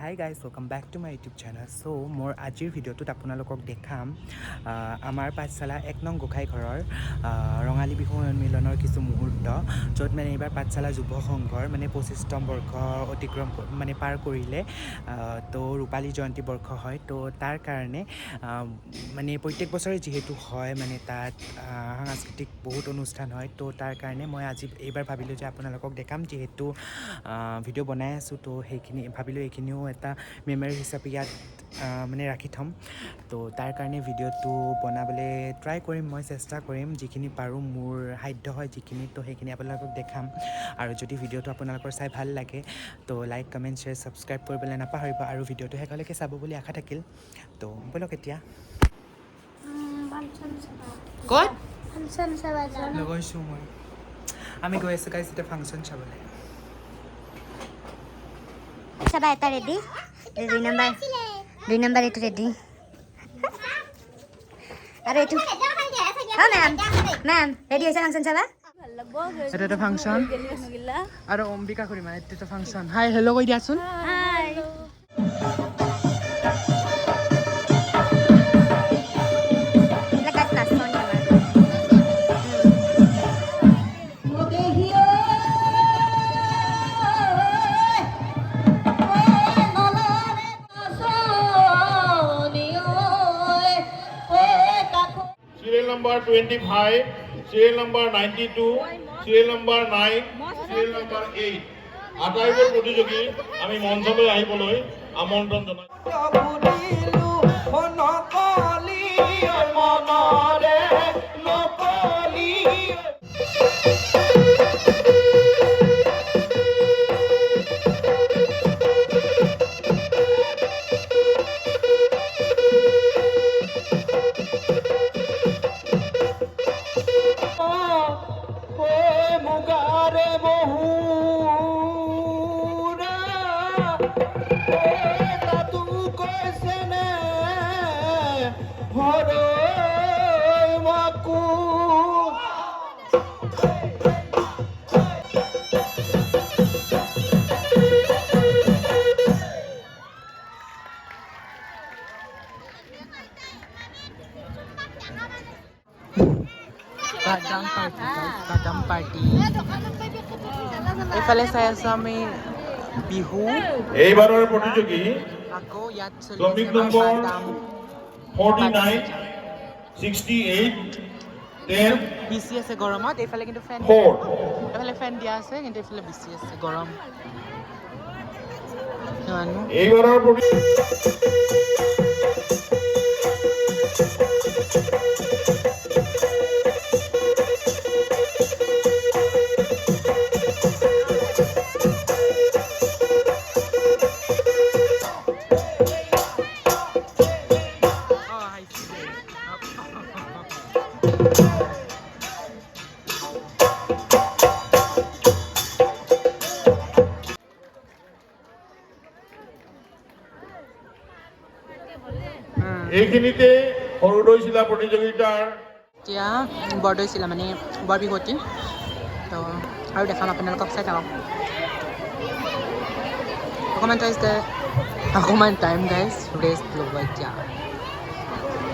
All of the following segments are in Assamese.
High guys welcome back to my YouTube channel. So' মোৰ আজিৰ ভিডিঅ'টোত আপোনালোকক দেখাম আমাৰ পাঠশালা 1 নং গোঁসাই ঘৰৰ ৰঙালী বিহু সন্মিলনৰ কিছু মুহূৰ্ত, য'ত মানে এইবাৰ পাঠশালা যুৱ সংঘৰ মানে 25তম বৰ্ষ অতিক্ৰম মানে পাৰ কৰিলে। তো ৰূপালী জয়ন্তী বৰ্ষ হয়, তো তাৰ কাৰণে মানে প্ৰত্যেক বছৰে যিহেতু হয় মানে তাত সাংস্কৃতিক বহুত অনুষ্ঠান হয়, তো তাৰ কাৰণে মই আজি এইবাৰ ভাবিলোঁ যে আপোনালোকক দেখাম। যিহেতু ভিডিঅ' বনাই আছোঁ, তো সেইখিনি ভাবিলোঁ এইখিনিও এটা মেমৰি হিচাপে ইয়াত মানে ৰাখি থ'ম। তো তাৰ কাৰণে ভিডিঅ'টো বনাবলৈ ট্ৰাই কৰিম, মই চেষ্টা কৰিম যিখিনি পাৰোঁ, মোৰ সাধ্য হয় যিখিনি, তো সেইখিনি আপোনালোকক দেখাম। আৰু যদি ভিডিঅ'টো আপোনালোকৰ চাই ভাল লাগে তো লাইক কমেণ্ট শ্বেয়াৰ ছাবস্ক্ৰাইব কৰিবলৈ নাপাহৰিব, আৰু ভিডিঅ'টো শেষলৈকে চাব বুলি আশা থাকিল। তো ব'লক এতিয়া ক'ত গৈছোঁ মই, আমি গৈ আছোঁ গাইজ এতিয়া ফাংচন চাবলৈ। Siapa itu ready? Dua number itu ready. Ada itu. Oh ma'am, ready aja langsung coba. এটা ফাংচন আৰু অম্বিকা খুৰী মানে এটা ফাংচন। হাই হেল্ল' কৈ দিয়াচোন। Hai. Lekas kasonnya mas. Serial number 25, serial number 92, serial number 9, serial number 8. আটাইবোৰ প্ৰতিযোগী আমি মঞ্চলৈ আহিবলৈ আমন্ত্ৰণ কাদাম পাৰ্টি। এইফালে চাই আছোঁ আমি বিহু। এইবাৰৰ প্ৰতিযোগী আকৌ ইয়াত চলি শ্ৰমিক আছে নম্বৰ বাদাম 49, 68, 10, বিচি আছে গৰমত। এইফালে কিন্তু ফেন, 4. এইফালে ফেন দিয়া আছে, কিন্তু এইফালে বিচি আছে গৰম। কিমানো এইবাৰৰ এইখিনিতে সৰুদৈ চিলা প্ৰতিযোগিতাৰ এতিয়া বৰদৈ চিলা মানে বৰ বিহুৱতী। তো আৰু দেখাম আপোনালোকক, চাই থাকক। অকণমান টাইম গাইজ ৰেষ্ট ল'ব এতিয়া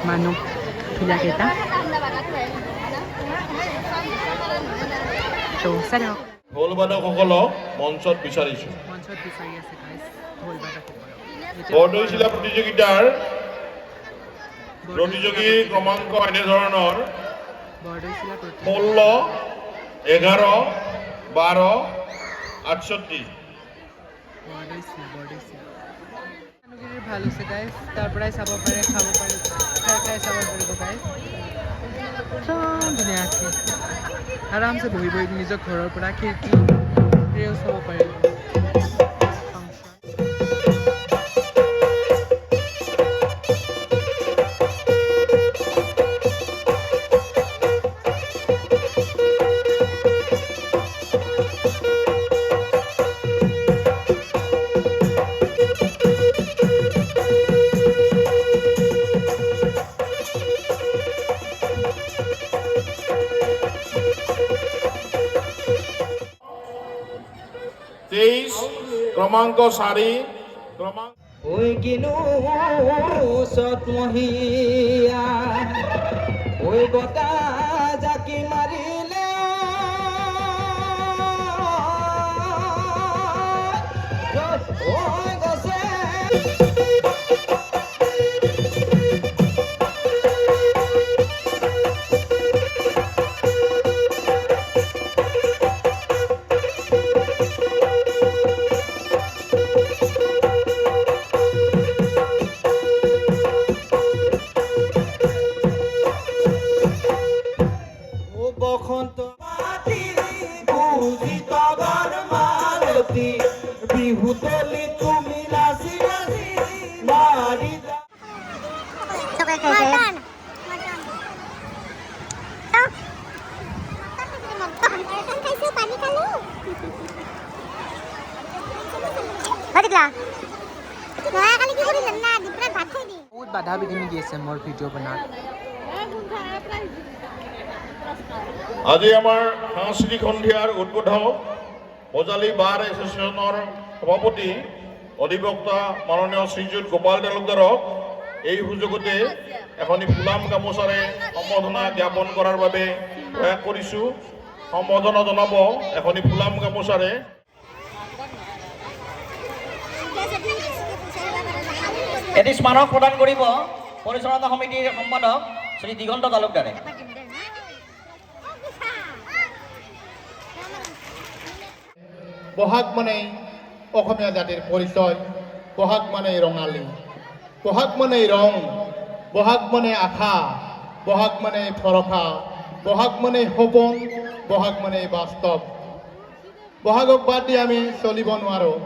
মানুহ বিলাকেইটা। তো চাই থাকক। ঢোল বাদকসকলক মঞ্চত বিচাৰিছোঁ। মঞ্চত বিচাৰি আছে গাইজ ঢোল বাদকসকলক। বৰদৈ চিলা প্ৰতিযোগিতাৰ প্ৰতিযোগী ক্ৰমাংক এনেধৰণৰ: বৰদৈ চিলা 16, 11, 12, 68। বৰদৈ চিলা মানুহখিনিৰ ভাল হৈছে গাইজ, তাৰ পৰাই চাব পাৰে, খাব পাৰে, খাই চাব পাৰিব গাইজ। একদম ধুনীয়া আছে, আৰামছে বহি বহি নিজৰ ঘৰৰ পৰা খিৰিকীৰেও চাব পাৰিব। ক্ৰমাংক 4, ক্ৰমাং ঐ কিনো চতমহীয়া ঐ বতাহ জাকি মাৰিলে ঐ গছে বসন্ত বিহু তলি তুমি নাচি নাচি মাৰি চকাই খাইছে বহুত বাধা বিঘিনি দি আছে মোৰ ভিডিঅ' বনাত আজি আমাৰ সাংস্কৃতিক সন্ধিয়াৰ উদ্বোধক বজালী বাৰ এছ'চিয়েশ্যনৰ সভাপতি অধিবক্তা মাননীয় শ্ৰীযুত গোপাল তালুকদাৰক এই সুযোগতে এখনি ফুলাম গামোচাৰে সম্বৰ্ধনা জ্ঞাপন কৰাৰ বাবে প্ৰয়াস কৰিছোঁ। সম্বৰ্ধনা জনাব এখনি ফুলাম গামোচাৰে এটি স্মাৰক প্ৰদান কৰিব পৰিচালনা সমিতিৰ সম্পাদক শ্ৰী দিগন্ত তালুকদাৰে। বহাগ মানেই অসমীয়া জাতিৰ পৰিচয়, বহাগ মানেই ৰঙালী, বহাগ মানেই ৰং, বহাগ মানে আশা, বহাগ মানে ভৰসা, বহাগ মানে সপোন, বহাগ মানে বাস্তৱ। বহাগক বাদ দি আমি চলিব নোৱাৰোঁ।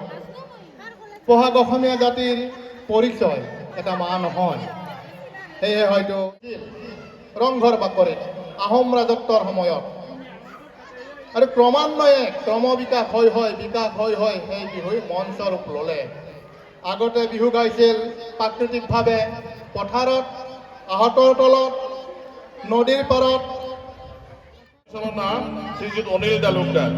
বহাগ অসমীয়া জাতিৰ পৰিচয়, এটা মাহ নহয়। সেয়ে হয়তো ৰংঘৰ বাকৰিত আহোম ৰাজত্বৰ সময়ত আৰু ক্ৰমান্বয়ে ক্ৰমবিকাশ বিকাশ হৈ সেই বিহুই মঞ্চ ৰূপ ল'লে। আগতে বিহু গাইছিল প্ৰাকৃতিকভাৱে পথাৰত, আহঁতৰ তলত, নদীৰ পাৰত। নাম শ্ৰীযুত অনিল তালুকদাৰ।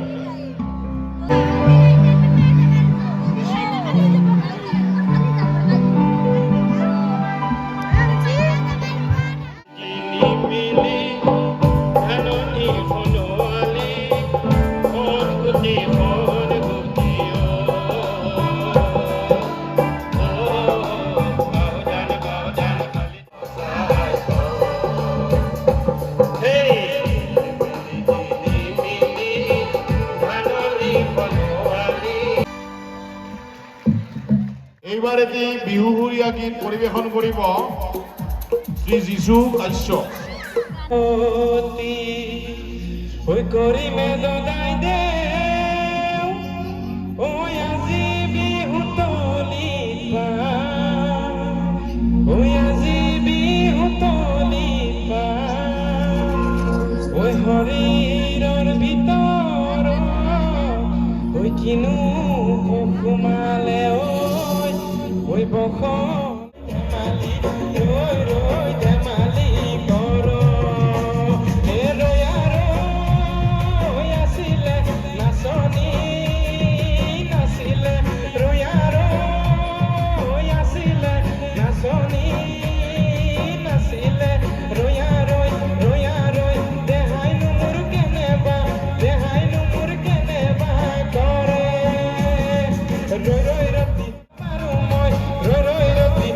এইবাৰ এটি বিহুসুৰীয়া গীত পৰিৱেশন কৰিব শ্ৰী যীশু কাশ্যপ। শৰীৰৰ ভিতৰ কিনো সোমালে ঐ বস ধেমালি ৰৈ ৰৈ ধেমালি কৰ ৰৈ আছিলে নাচনী নাছিলে ৰৈ আছিলে নাচনী নাছিলে ৰৈ দেহাইনো মোৰ কেনেবা কৰে ৰৈ ৰৈ ৰাতি পাৰো মই ৰৈ ৰৈ ৰাতি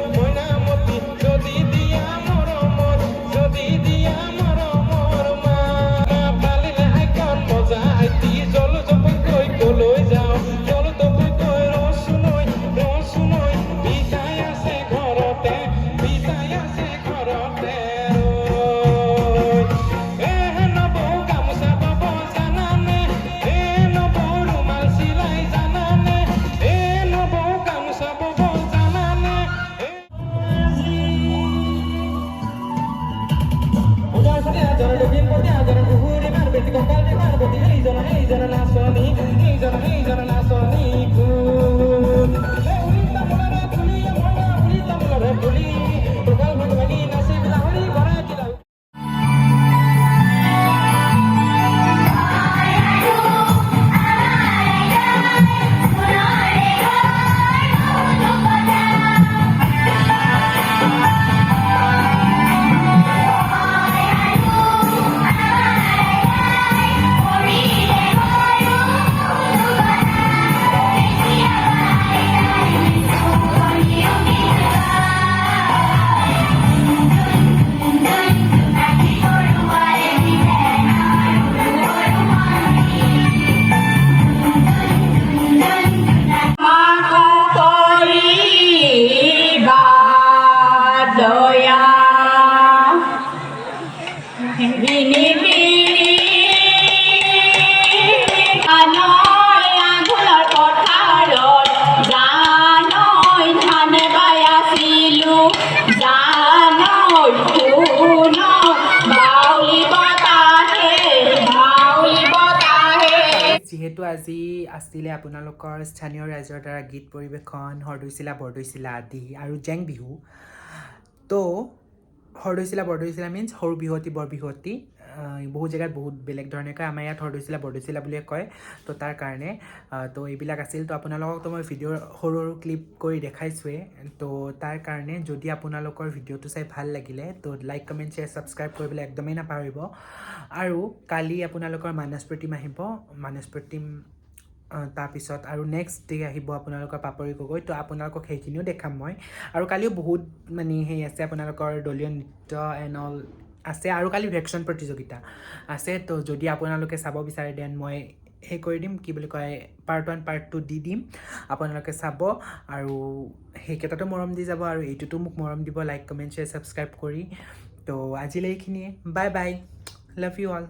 যিহেতু আজি আছিলে আপোনালোকৰ স্থানীয় ৰাইজৰ দ্বাৰা গীত পৰিৱেশন হৰদৈচিলা বৰদৈচিলা আদি আৰু জেং বিহু তো হৰদৈচিলা বৰদৈচিলা মিনছ সৰু বিহুৱতী বৰ বিহুৱতী বহু জেগাত বহুত বেলেগ ধৰণে কয় আমাৰ ইয়াত হৰদৈচিলা বৰদৈচিলা বুলিয়ে কয় তো তাৰ কাৰণে তো এইবিলাক আছিল তো আপোনালোকক তো মই ভিডিঅ'ৰ সৰু সৰু ক্লিপ কৰি দেখাইছোৱে তো তাৰ কাৰণে যদি আপোনালোকৰ ভিডিঅ'টো চাই ভাল লাগিলে তো লাইক কমেণ্ট শ্বেয়াৰ ছাবস্ক্ৰাইব কৰিবলৈ একদমেই নাপাহৰিব আৰু কালি আপোনালোকৰ মানস প্ৰতিম আহিব মানস প্ৰতিম তাৰপিছত আৰু নেক্সট ডে আহিব আপোনালোকৰ পাপৰি গগৈ তো আপোনালোকক সেইখিনিও দেখাম মই আৰু কালিও বহুত মানে সেই আছে আপোনালোকৰ দলীয় নৃত্য এণ্ড অল আছে আৰু কালি ভেকশ্যন প্ৰতিযোগিতা আছে তো যদি আপোনালোকে চাব বিচাৰে দেন মই সেই কৰি দিম কি বুলি কয় পাৰ্ট 1 পাৰ্ট 2 দি দিম আপোনালোকে চাব আৰু সেইকেইটাতো মৰম দি যাব আৰু এইটোতো মোক মৰম দিব লাইক কমেণ্ট শ্বেয়াৰ ছাবস্ক্ৰাইব কৰি তো আজিলৈ এইখিনিয়ে bye bye love you all